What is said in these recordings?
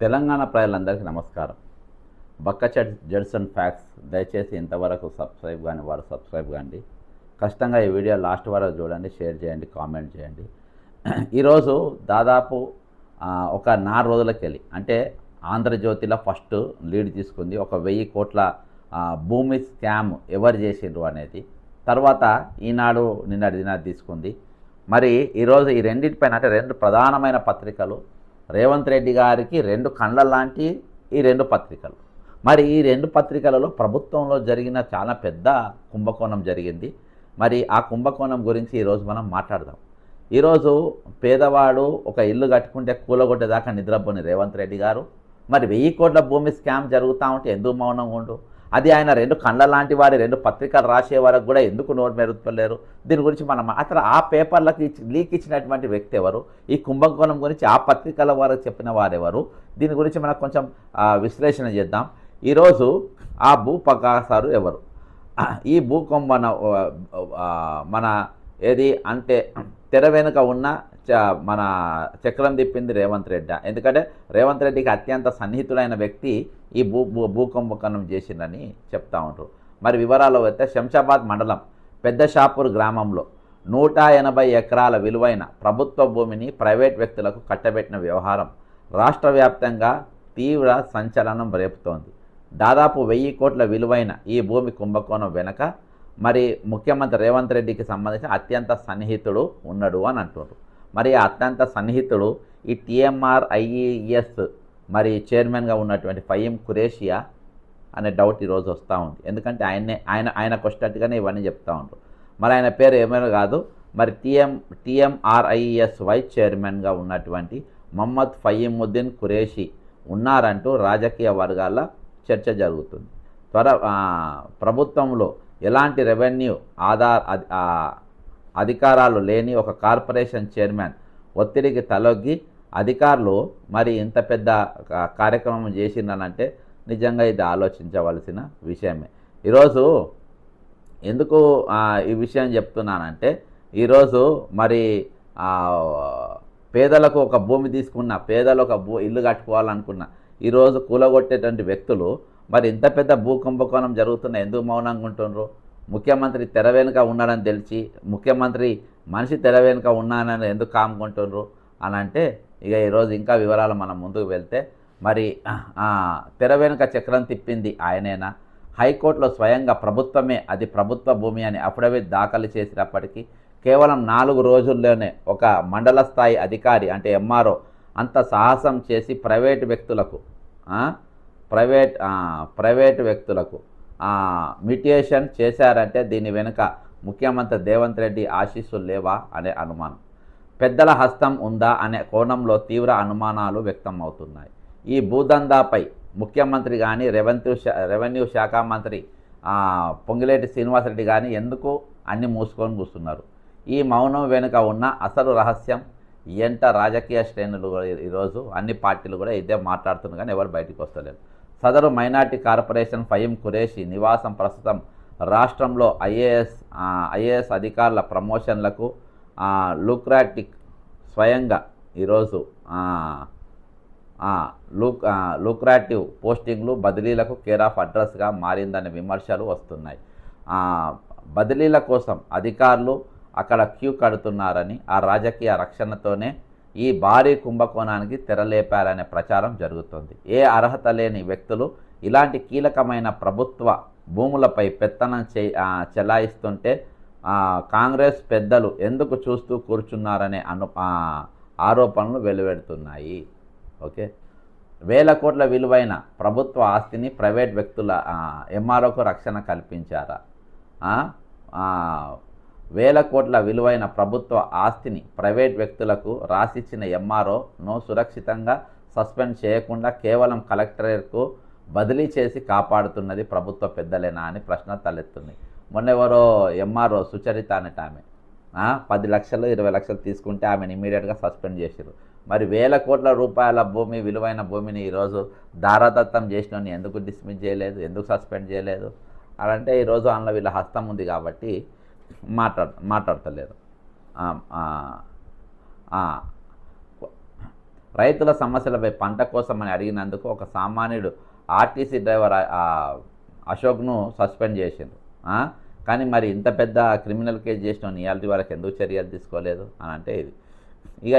తెలంగాణ ప్రజలందరికీ నమస్కారం. Judson facts దయచేసి ఇంతవరకు సబ్స్క్రైబ్ కాని వారు సబ్స్క్రైబ్ కాండి. కష్టంగా ఈ వీడియో లాస్ట్ వరకు చూడండి, షేర్ చేయండి, కామెంట్ చేయండి. ఈరోజు దాదాపు ఒక 4 రోజులకెళ్ళి అంటే ఆంధ్రజ్యోతిలో ఫస్ట్ లీడ్ తీసుకుంది. ఒక 1000 కోట్ల భూమి స్కామ్ ఎవరు చేసిండ్రు అనేది. తర్వాత ఈనాడు నిన్నటి దినాన్ని తీసుకుంది. మరి ఈరోజు ఈ రెండింటిపైన అంటే 2 ప్రధానమైన పత్రికలు రేవంత్ రెడ్డి గారికి 2 కండ్ల లాంటి ఈ 2 పత్రికలు. మరి ఈ 2 పత్రికలలో ప్రభుత్వంలో జరిగిన చాలా పెద్ద కుంభకోణం జరిగింది. మరి ఆ కుంభకోణం గురించి ఈరోజు మనం మాట్లాడదాం. ఈరోజు పేదవాడు ఒక ఇల్లు కట్టుకుంటే కూలగొట్టేదాకా నిద్రపోని రేవంత్ రెడ్డి గారు మరి 1000 కోట్ల భూమి స్కామ్ జరుగుతూ ఉంటే ఎందుకు మౌనంగా ఉండు? అది ఆయన 2 కండ్ల లాంటి వారి 2 పత్రికలు రాసే వరకు కూడా ఎందుకు నోరు మెరుగుతలేరు? దీని గురించి మనం అసలు ఆ పేపర్లకి లీక్ ఇచ్చినటువంటి వ్యక్తి ఎవరు? ఈ కుంభకోణం గురించి ఆ పత్రికల వారు చెప్పిన వారెవరు? దీని గురించి మనం కొంచెం విశ్లేషణ చేద్దాం. ఈరోజు ఆ భూపకాసారు ఎవరు? ఈ భూకంపన మన ఏది అంటే తెర వెనుక ఉన్న మన చక్రం తిప్పింది రేవంత్ రెడ్డి. ఎందుకంటే రేవంత్ రెడ్డికి అత్యంత సన్నిహితుడైన వ్యక్తి ఈ భూకంపకనం చేసిందని చెప్తా ఉంటారు. మరి వివరాలు అయితే శంషాబాద్ మండలం పెద్ద షాపూర్ గ్రామంలో 180 ఎకరాల విలువైన ప్రభుత్వ భూమిని ప్రైవేట్ వ్యక్తులకు కట్టబెట్టిన వ్యవహారం రాష్ట్ర వ్యాప్తంగా తీవ్ర సంచలనం రేపుతోంది. దాదాపు 1000 కోట్ల విలువైన ఈ భూమి కుంభకోణం వెనక మరి ముఖ్యమంత్రి రేవంత్ రెడ్డికి సంబంధించిన అత్యంత సన్నిహితుడు ఉన్నాడు అని అంటున్నారు. మరి అత్యంత సన్నిహితుడు ఈ TMRIES మరి చైర్మన్గా ఉన్నటువంటి ఫయీం ఖురేషియా అనే డౌట్ ఈరోజు వస్తూ ఉంది. ఎందుకంటే ఆయనకు వచ్చినట్టుగానే ఇవన్నీ చెప్తూ ఉంటారు. మరి ఆయన పేరు ఏమైనా కాదు, మరి TMRIES వైస్ చైర్మన్గా ఉన్నటువంటి మహమ్మద్ ఫయీముద్దీన్ ఖురేషి ఉన్నారంటూ రాజకీయ వర్గాల చర్చ జరుగుతుంది. ప్రభుత్వంలో ఎలాంటి రెవెన్యూ అధికారాలు లేని ఒక కార్పొరేషన్ చైర్మన్ ఒత్తిడికి తలొగ్గి అధికారులు మరి ఇంత పెద్ద కార్యక్రమం చేసిందనంటే నిజంగా ఇది ఆలోచించవలసిన విషయమే. ఈరోజు ఎందుకు ఈ విషయం చెప్తున్నానంటే ఈరోజు మరి పేదలకు ఒక భూమి తీసుకున్న, పేదలు ఒక ఇల్లు కట్టుకోవాలనుకున్న ఈరోజు కూలగొట్టేటువంటి వ్యక్తులు మరి ఇంత పెద్ద భూకుంభకోణం జరుగుతున్న ఎందుకు మౌనంగా ఉంటున్నారు? ముఖ్యమంత్రి తెర వెనుక ఉన్నాడని తెలిసి ముఖ్యమంత్రి మనిషి తెర వెనుక ఉన్నానని ఎందుకు కాముకుంటున్నారు అని అంటే ఇక ఈరోజు ఇంకా వివరాలు మనం ముందుకు వెళ్తే మరి తెర వెనుక చక్రం తిప్పింది ఆయనేనా? హైకోర్టులో స్వయంగా ప్రభుత్వమే అది ప్రభుత్వ భూమి అని అఫిడవిట్ దాఖలు చేసినప్పటికీ కేవలం 4 రోజుల్లోనే ఒక మండల స్థాయి అధికారి అంటే MRO అంత సాహసం చేసి ప్రైవేటు వ్యక్తులకు మిటియేషన్ చేశారంటే దీని వెనుక ముఖ్యమంత్రి రేవంత్ రెడ్డి ఆశీస్సులు లేవా అనే అనుమానం, పెద్దల హస్తం ఉందా అనే కోణంలో తీవ్ర అనుమానాలు వ్యక్తం అవుతున్నాయి. ఈ భూదందాపై ముఖ్యమంత్రి కానీ రెవెన్యూ శాఖ మంత్రి పొంగిలేటి శ్రీనివాసరెడ్డి కానీ ఎందుకు అన్ని మూసుకొని కూర్చున్నారు? ఈ మౌనం వెనుక ఉన్న అసలు రహస్యం ఎంత? రాజకీయ శ్రేణులు ఈరోజు అన్ని పార్టీలు కూడా ఇదే మాట్లాడుతున్నారు కానీ ఎవరు బయటకు వస్తలేరు. సదరు మైనార్టీ కార్పొరేషన్ ఫయీం ఖురేషి నివాసం ప్రస్తుతం రాష్ట్రంలో ఐఏఎస్ అధికారుల ప్రమోషన్లకు స్వయంగా ఈరోజు లూక్రాటివ్ పోస్టింగ్లు బదిలీలకు కేర్ ఆఫ్ అడ్రస్గా మారిందనే విమర్శలు వస్తున్నాయి. బదిలీల కోసం అధికారులు అక్కడ క్యూ కడుతున్నారని, ఆ రాజకీయ రక్షణతోనే ఈ భారీ కుంభకోణానికి తెరలేపారనే ప్రచారం జరుగుతుంది. ఏ అర్హత లేని వ్యక్తులు ఇలాంటి కీలకమైన ప్రభుత్వ భూములపై పెత్తనం చెలాయిస్తుంటే కాంగ్రెస్ పెద్దలు ఎందుకు చూస్తూ కూర్చున్నారనే ఆరోపణలు వెలువెడుతున్నాయి. ఓకే, 1000 కోట్ల విలువైన ప్రభుత్వ ఆస్తిని ప్రైవేట్ వ్యక్తుల MROకు రక్షణ కల్పించారా? 1000 కోట్ల విలువైన ప్రభుత్వ ఆస్తిని ప్రైవేట్ వ్యక్తులకు రాసిచ్చిన MROను సురక్షితంగా సస్పెండ్ చేయకుండా కేవలం కలెక్టరేట్కు బదిలీ చేసి కాపాడుతున్నది ప్రభుత్వ పెద్దలేనా అని ప్రశ్న తలెత్తుంది. మొన్నెవరో MRO సుచరిత అనేట ఆమె 10 లక్షలు 20 లక్షలు తీసుకుంటే ఆమెను ఇమీడియట్గా సస్పెండ్ చేశారు. మరి 1000 కోట్ల రూపాయల భూమి, విలువైన భూమిని ఈరోజు దారాదత్తం చేసినని ఎందుకు డిస్మిస్ చేయలేదు, ఎందుకు సస్పెండ్ చేయలేదు అదంటే ఈరోజు అందులో వీళ్ళ హస్తం ఉంది కాబట్టి మాట్లాడతలేరు. రైతుల సమస్యలపై పంట కోసమని అడిగినందుకు ఒక సామాన్యుడు ఆర్టీసీ డ్రైవర్ అశోక్ను సస్పెండ్ చేసిండు. కానీ మరి ఇంత పెద్ద క్రిమినల్ కేసు చేసిన ఇయాల్టి వరకు ఎందుకు చర్యలు తీసుకోలేదు అని అంటే ఇది ఇక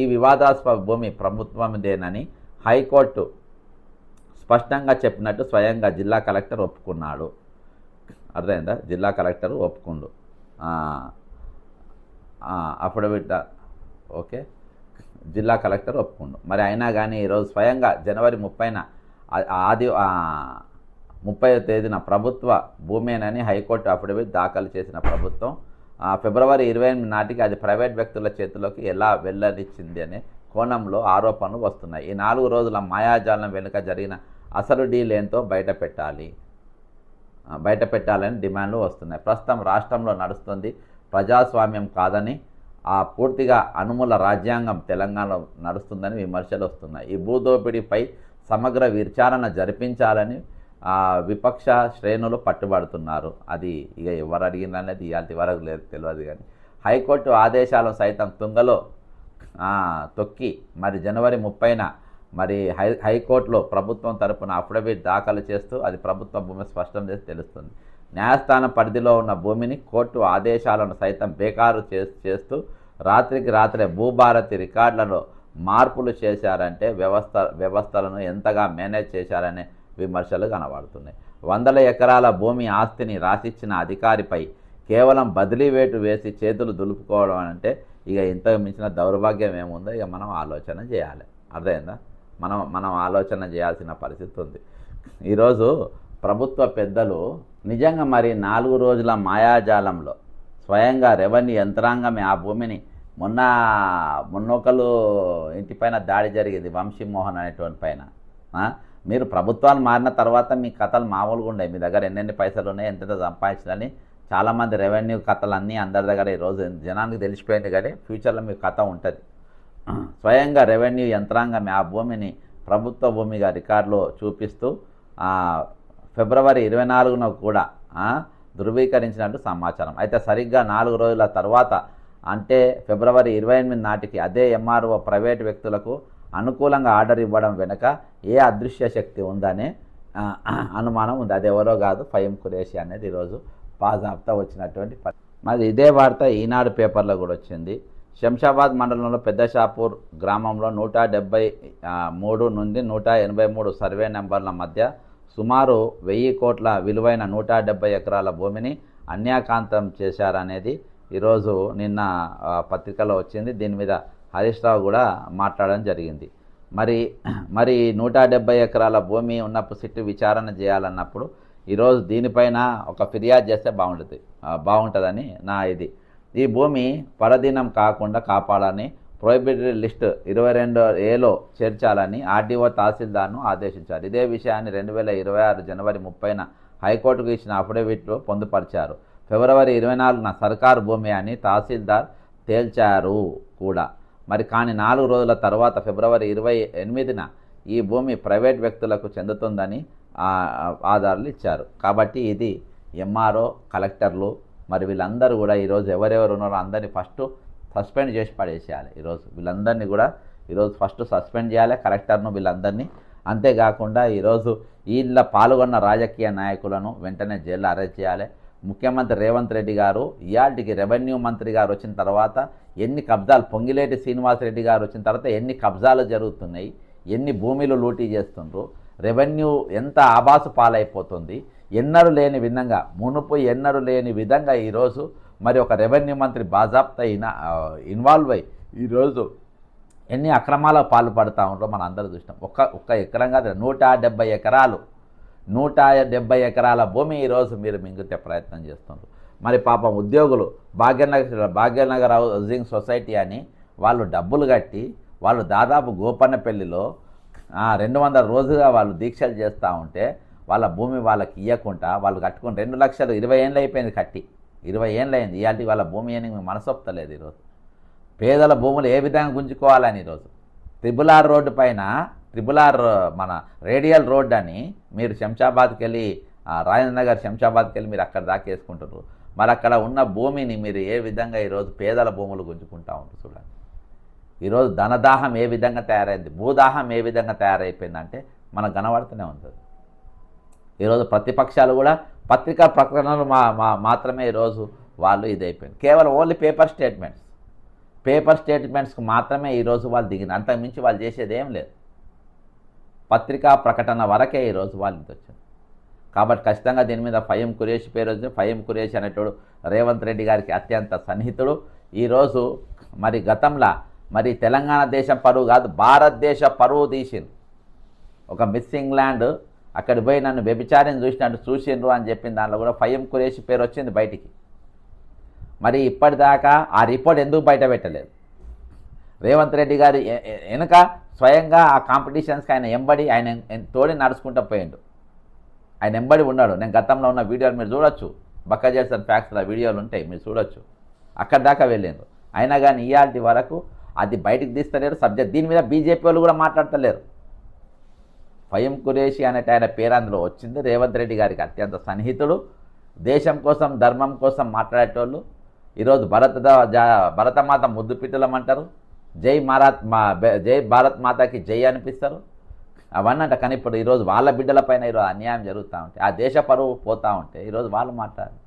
ఈ వివాదాస్పద భూమి ప్రభుత్వందేనని హైకోర్టు స్పష్టంగా చెప్పినట్టు స్వయంగా జిల్లా కలెక్టర్ ఒప్పుకున్నాడు. అర్థమైందా? జిల్లా కలెక్టర్ ఒప్పుకుండు అఫిడవిట్. ఓకే, జిల్లా కలెక్టర్ ఒప్పుకుండు. మరి అయినా కానీ ఈరోజు స్వయంగా జనవరి 30న 30వ తేదీన ప్రభుత్వ భూమేనని హైకోర్టు అఫిడవిట్ దాఖలు చేసిన ప్రభుత్వం ఫిబ్రవరి 28 నాటికి అది ప్రైవేట్ వ్యక్తుల చేతుల్లోకి ఎలా వెళ్ళనిచ్చింది అనే కోణంలో ఆరోపణలు వస్తున్నాయి. ఈ 4 రోజుల మాయాజాలం వెనుక జరిగిన అసలు డీల్ ఏంటో బయటపెట్టాలని డిమాండ్లు వస్తున్నాయి. ప్రస్తుతం రాష్ట్రంలో నడుస్తుంది ప్రజాస్వామ్యం కాదని, పూర్తిగా అనుమూల రాజ్యాంగం తెలంగాణలో నడుస్తుందని విమర్శలు వస్తున్నాయి. ఈ భూదోపిడీపై సమగ్ర విచారణ జరిపించాలని విపక్ష శ్రేణులు పట్టుబడుతున్నారు. అది ఇక ఎవరు అడిగిననేది ఇవాళ వరకు లేదు, తెలియదు. కానీ హైకోర్టు ఆదేశాలను సైతం తుంగలో తొక్కి మరి జనవరి 30న మరి హైకోర్టులో ప్రభుత్వం తరపున అఫిడవిట్ దాఖలు చేస్తూ అది ప్రభుత్వ భూమి స్పష్టం చేసి తెలుస్తుంది. న్యాయస్థానం పరిధిలో ఉన్న భూమిని కోర్టు ఆదేశాలను సైతం బేఖారు చేస్తూ రాత్రికి రాత్రే భూభారతి రికార్డులలో మార్పులు చేశారంటే వ్యవస్థలను ఎంతగా మేనేజ్ చేశారనే విమర్శలు కనబడుతున్నాయి. వందల ఎకరాల భూమి ఆస్తిని రాసిచ్చిన అధికారిపై కేవలం బదిలీ వేటు వేసి చేతులు దులుపుకోవడం అంటే ఇక ఇంతకు మించిన దౌర్భాగ్యం ఏముందో ఇక మనం ఆలోచన చేయాలి. అర్థమైందా? మనం ఆలోచన చేయాల్సిన పరిస్థితి ఉంది. ఈరోజు ప్రభుత్వ పెద్దలు నిజంగా మరి 4 రోజుల మాయాజాలంలో స్వయంగా రెవెన్యూ యంత్రాంగమే ఆ భూమిని మొన్నొకరు ఇంటిపైన దాడి జరిగింది, వంశీమోహన్ అనేటువంటి పైన. మీరు ప్రభుత్వాలు మారిన తర్వాత మీ కథలు మామూలుగా ఉన్నాయి. మీ దగ్గర ఎన్నెన్ని పైసలు ఉన్నాయి, ఎంత సంపాదించాలని చాలామంది రెవెన్యూ కథలు అన్నీ అందరి దగ్గర ఈరోజు జనానికి తెలిసిపోయింది. కానీ ఫ్యూచర్లో మీ కథ ఉంటుంది. స్వయంగా రెవెన్యూ యంత్రాంగం ఆ భూమిని ప్రభుత్వ భూమిగా రికార్డులో చూపిస్తూ ఫిబ్రవరి 24న కూడా ధృవీకరించినట్టు సమాచారం. అయితే సరిగ్గా 4 రోజుల తర్వాత అంటే ఫిబ్రవరి 28 నాటికి అదే ఎంఆర్ఓ ప్రైవేటు వ్యక్తులకు అనుకూలంగా ఆర్డర్ ఇవ్వడం వెనుక ఏ అదృశ్య శక్తి ఉందనే అనుమానం ఉంది. అది ఎవరో కాదు, ఫహీం ఖురేషీ అనేది ఈరోజు బాజాబ్తా వచ్చినటువంటి మరి ఇదే వార్త ఈనాడు పేపర్లో కూడా వచ్చింది. శంషాబాద్ మండలంలో పెద్దషాపూర్ గ్రామంలో 173 నుండి 183 సర్వే నెంబర్ల మధ్య సుమారు 1000 కోట్ల విలువైన 170 ఎకరాల భూమిని అన్యాక్రాంతం చేశారనేది ఈరోజు నిన్న పత్రికలో వచ్చింది. దీని మీద హరీష్ రావు కూడా మాట్లాడడం జరిగింది. మరి 170 ఎకరాల భూమి ఉన్నప్పుడు సిట్టు విచారణ చేయాలన్నప్పుడు ఈరోజు దీనిపైన ఒక ఫిర్యాదు చేస్తే బాగుంటుందని నా ఇది. ఈ భూమి పరదీనం కాకుండా కాపాడాలని ప్రొహిబిటెడ్ లిస్ట్ 22A చేర్చాలని ఆర్డీఓ తహసీల్దార్ను ఆదేశించారు. ఇదే విషయాన్ని 2026 జనవరి 30న హైకోర్టుకు ఇచ్చిన అఫిడవిట్లో పొందుపరిచారు. ఫిబ్రవరి 24న సర్కారు భూమి అని తహసీల్దార్ తేల్చారు కూడా. మరి కానీ 4 రోజుల తర్వాత ఫిబ్రవరి 28న ఈ భూమి ప్రైవేట్ వ్యక్తులకు చెందుతుందని ఆధారాలు ఇచ్చారు. కాబట్టి ఇది ఎంఆర్ఓ కలెక్టర్లు మరి వీళ్ళందరూ కూడా ఈరోజు ఎవరెవరు ఉన్నారో అందరినీ ఫస్ట్ సస్పెండ్ చేసి పడేసేయాలి. ఈరోజు వీళ్ళందరినీ కూడా ఈరోజు ఫస్ట్ సస్పెండ్ చేయాలి, కలెక్టర్ను వీళ్ళందరినీ. అంతేకాకుండా ఈరోజు వీళ్ళ పాల్గొన్న రాజకీయ నాయకులను వెంటనే జైల్లో అరెస్ట్ చేయాలి. ముఖ్యమంత్రి రేవంత్ రెడ్డి గారు ఇయాల్టికి రెవెన్యూ మంత్రి గారు వచ్చిన తర్వాత ఎన్ని కబ్జాలు, పొంగిలేటి శ్రీనివాసరెడ్డి గారు వచ్చిన తర్వాత ఎన్ని కబ్జాలు జరుగుతున్నాయి, ఎన్ని భూమిలు లూటీ చేస్తుండ్రు, రెవెన్యూ ఎంత ఆబాసు పాలైపోతుంది, ఎన్నడూ లేని విధంగా ఎన్నడూ లేని విధంగా ఈరోజు మరి ఒక రెవెన్యూ మంత్రి బాజాప్తా ఇన్వాల్వ్ అయ్యి ఈరోజు ఎన్ని అక్రమాల పాల్పడతా ఉంటారో మనం అందరూ చూసినాం. ఒక్క ఎకరం కాదు, 170 ఎకరాల భూమి ఈరోజు మీరు మింగితే ప్రయత్నం చేస్తున్నారు. మరి పాపం ఉద్యోగులు భాగ్యనగర్ హౌసింగ్ సొసైటీ అని వాళ్ళు డబ్బులు కట్టి వాళ్ళు దాదాపు గోపన్నపల్లిలో 200 రోజులుగా వాళ్ళు దీక్షలు చేస్తూ ఉంటే వాళ్ళ భూమి వాళ్ళకి ఇవ్వకుండా వాళ్ళు కట్టుకుని 2 లక్షలు 20 ఏళ్ళు అయిపోయింది కట్టి, 20 ఏళ్ళు అయింది. ఇవాళ వాళ్ళ భూమి అని మీకు మనసొప్తలేదు. ఈరోజు పేదల భూములు ఏ విధంగా గుంజుకోవాలని ఈరోజు త్రిబుల్ రోడ్డు పైన మన రేడియల్ రోడ్ అని మీరు శంషాబాద్కి వెళ్ళి రాజేంద్ర నగర్ శంషాబాద్కి వెళ్ళి మీరు అక్కడ దాకేసుకుంటారు. మరి అక్కడ ఉన్న భూమిని మీరు ఏ విధంగా ఈరోజు పేదల భూములు గుంజుకుంటూ ఉంటారు చూడండి. ఈరోజు ధనదాహం ఏ విధంగా తయారైంది, భూదాహం ఏ విధంగా తయారైపోయిందంటే మనకు కనబడుతూనే ఉంటుంది. ఈరోజు ప్రతిపక్షాలు కూడా పత్రికా ప్రకటనలు మాత్రమే ఈరోజు వాళ్ళు ఇదైపోయింది. కేవలం ఓన్లీ పేపర్ స్టేట్మెంట్స్కి మాత్రమే ఈరోజు వాళ్ళు దిగింది. అంతకుమించి వాళ్ళు చేసేది ఏం లేదు. పత్రికా ప్రకటన వరకే ఈరోజు వాళ్ళు ఇంత వచ్చారు. కాబట్టి ఖచ్చితంగా దీని మీద ఫహీం ఖురేషి పేరు వచ్చింది. ఫహీం ఖురేషి అనేటోడు రేవంత్ రెడ్డి గారికి అత్యంత సన్నిహితుడు. ఈరోజు మరి గతంలో మరి తెలంగాణ దేశం పరువు కాదు, భారతదేశ పరువు తీసింది. ఒక మిస్ ఇంగ్లాండ్ అక్కడికి పోయి నన్ను వ్యభిచారిని చూసిండ్రు అని చెప్పిన దానిలో కూడా ఫహీం ఖురేషి పేరు వచ్చింది బయటికి. మరి ఇప్పటిదాకా ఆ రిపోర్ట్ ఎందుకు బయట పెట్టలేదు? రేవంత్ రెడ్డి గారి వెనుక స్వయంగా ఆ కాంపిటీషన్స్కి ఆయన ఎంబడి ఆయన తోడి నడుచుకుంటూ పోయిండు. ఆయన ఎంబడి ఉన్నాడు. నేను గతంలో ఉన్న వీడియోలు మీరు చూడొచ్చు, బక్క జడ్సన్ ఫ్యాక్ట్స్లో వీడియోలు ఉంటాయి, మీరు చూడొచ్చు. అక్కడి దాకా వెళ్ళిండ్రు. అయినా కానీ ఇయాల్టి వరకు అది బయటికి తీస్తలేరు సబ్జెక్ట్. దీని మీద బీజేపీ వాళ్ళు కూడా మాట్లాడతలేరు. ఫహీం ఖురేషి అనేట ఆయన పేరు అందులో వచ్చింది. రేవంత్ రెడ్డి గారికి అత్యంత సన్నిహితుడు, దేశం కోసం ధర్మం కోసం మాట్లాడేటోళ్ళు. ఈరోజు భరతమాత ముద్దు పిట్టలమంటారు, జై భారత్ మాతకి జై అనిపిస్తారు అవన్నీ కానీ ఇప్పుడు ఈరోజు వాళ్ళ బిడ్డలపైన ఈరోజు అన్యాయం జరుగుతూ ఉంటే, ఆ దేశ పరువు పోతూ ఉంటే ఈరోజు వాళ్ళు మాట్లాడారు.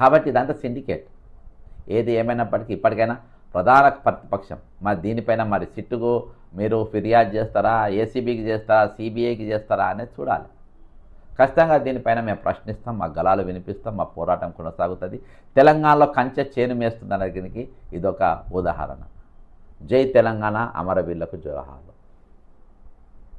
కాబట్టి ఇదంతా సిండికేట్. ఏది ఏమైనప్పటికీ ఇప్పటికైనా ప్రధాన ప్రతిపక్షం మరి దీనిపైన మరి సిట్టుకు మీరు ఫిర్యాదు చేస్తారా, ఏసీబీకి చేస్తారా, సిబిఐకి చేస్తారా అనేది చూడాలి. ఖచ్చితంగా దీనిపైన మేము ప్రశ్నిస్తాం, మా గళాలు వినిపిస్తాం, మా పోరాటం కొనసాగుతుంది. తెలంగాణలో కంచె చేను మేస్తుందనడానికి ఇదొక ఉదాహరణ. జై తెలంగాణ, అమరవీరులకు జోహార్లు.